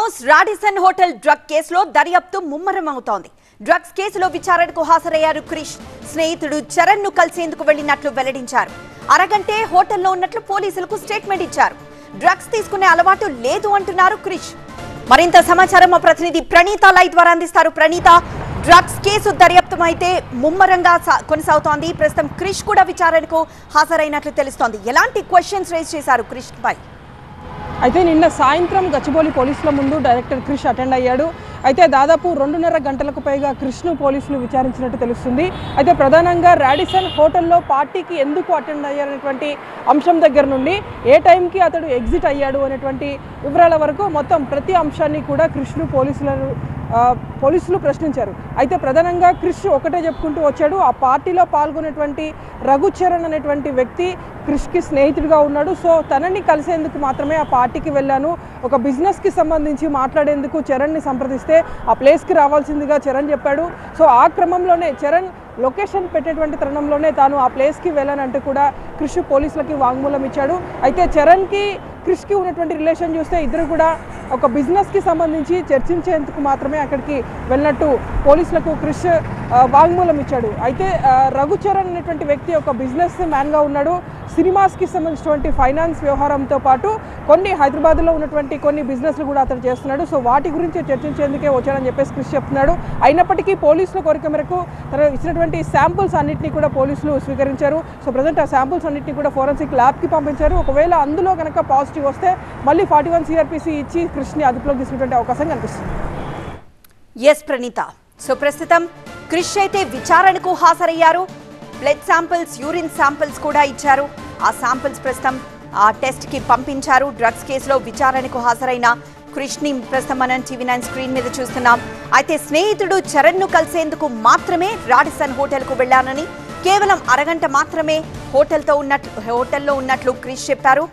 Foremost Radisson hotel drug కేసులో దర్యాప్తు ముమ్మరమవుతోంది. Drugs కేసులో విచారణకు హాజరయ్యారు క్రిష్. స్నేహితుడు చరణ్ ను కలిసేందుకు వెళ్లినట్లు వెల్లడించారు. అరగంటే హోటల్లో ఉన్నట్లు పోలీసులకు స్టేట్మెంట్ ఇచ్చారు. డ్రగ్స్ తీసుకునే అలవాటు లేదు అంటున్నారు క్రిష్. మరింత సమాచారం మా ప్రతినిధి ప్రణీత లైవ్ ద్వారా అందిస్తారు. ప్రణీత, డ్రగ్స్ కేసు దర్యాప్తు అయితే ముమ్మరంగా కొనసాగుతోంది. ప్రస్తుతం క్రిష్ కూడా విచారణకు హాజరైనట్లు తెలుస్తోంది. ఎలాంటి క్వశ్చన్స్ రేజ్ చేశారు క్రిష్ పై? అయితే నిన్న సాయంత్రం గచ్చిబౌలి పోలీసుల ముందు డైరెక్టర్ క్రిష్ అటెండ్ అయ్యాడు. అయితే దాదాపు 2.5 గంటలకు పైగా క్రిష్ను పోలీసులు విచారించినట్టు తెలుస్తుంది. అయితే ప్రధానంగా రాడిసన్ హోటల్లో పార్టీకి ఎందుకు అటెండ్ అయ్యారనేటువంటి అంశం దగ్గర నుండి ఏ టైంకి అతడు ఎగ్జిట్ అయ్యాడు అనేటువంటి వివరాల వరకు మొత్తం ప్రతి అంశాన్ని కూడా క్రిష్ను పోలీసులు ప్రశ్నించారు. అయితే ప్రధానంగా క్రిష్ ఒకటే చెప్పుకుంటూ వచ్చాడు, ఆ పార్టీలో పాల్గొనేటువంటి రఘుచరణ్ అనేటువంటి వ్యక్తి క్రిష్కి స్నేహితుడిగా ఉన్నాడు. సో తనని కలిసేందుకు మాత్రమే ఆ పార్టీకి వెళ్ళాను. ఒక బిజినెస్కి సంబంధించి మాట్లాడేందుకు చరణ్ని సంప్రదిస్తే ఆ ప్లేస్కి రావాల్సిందిగా చరణ్ చెప్పాడు. సో ఆ క్రమంలోనే చరణ్ లొకేషన్ పెట్టేటువంటి తరుణంలోనే తాను ఆ ప్లేస్కి వెళ్ళానంటూ కూడా క్రిష్ పోలీసులకి వాంగ్మూలం ఇచ్చాడు. అయితే చరణ్కి క్రిష్కి ఉన్నటువంటి రిలేషన్ చూస్తే ఇద్దరు కూడా ఒక బిజినెస్కి సంబంధించి చర్చించేందుకు మాత్రమే అక్కడికి వెళ్ళినట్టు పోలీసులకు క్రిష్ వాంగ్మూలం ఇచ్చాడు. అయితే రఘుచరణ్ అనేటువంటి వ్యక్తి ఒక బిజినెస్ మ్యాన్గా ఉన్నాడు. సినిమాస్కి సంబంధించినటువంటి ఫైనాన్స్ వ్యవహారంతో పాటు కొన్ని హైదరాబాద్లో ఉన్నటువంటి కొన్ని బిజినెస్లు కూడా అతను చేస్తున్నాడు. సో వాటి గురించి చర్చించేందుకే వచ్చాడని చెప్పేసి క్రిష్ చెప్తున్నాడు. అయినప్పటికీ పోలీసుల కోరిక మేరకు తను ఇచ్చినటువంటి శాంపుల్స్ అన్నింటినీ కూడా పోలీసులు స్వీకరించారు. సో ప్రజెంట్ ఆ శాంపుల్స్ అన్నింటినీ కూడా ఫోరెన్సిక్ ల్యాబ్కి పంపించారు. ఒకవేళ అందులో కనుక పాజిటివ్ వస్తే మళ్ళీ 41 CRPC ఇచ్చి క్రిష్ని అదుపులోకి తీసుకునేటువంటి అవకాశం కనిపిస్తుంది. ఎస్ ప్రణీత, సో ప్రస్తుతం క్రిష్ అయితే విచారణకు హాజరయ్యారు. బ్లడ్ శాంపిల్స్, యూరిన్ శాంపిల్స్ కూడా ఇచ్చారు. ఆ శాంపిల్స్ ప్రస్తుతం ఆ టెస్ట్కి పంపించారు. డ్రగ్స్ కేసులో విచారణకు హాజరైన క్రిష్ని ప్రస్తుతం మనం TV9 స్క్రీన్ మీద చూస్తున్నాం. అయితే స్నేహితుడు చరణ్ ను కలిసేందుకు మాత్రమే రాడిసన్ హోటల్కు వెళ్లానని, కేవలం అరగంట మాత్రమే హోటల్లో ఉన్నట్లు క్రిష్ చెప్పారు.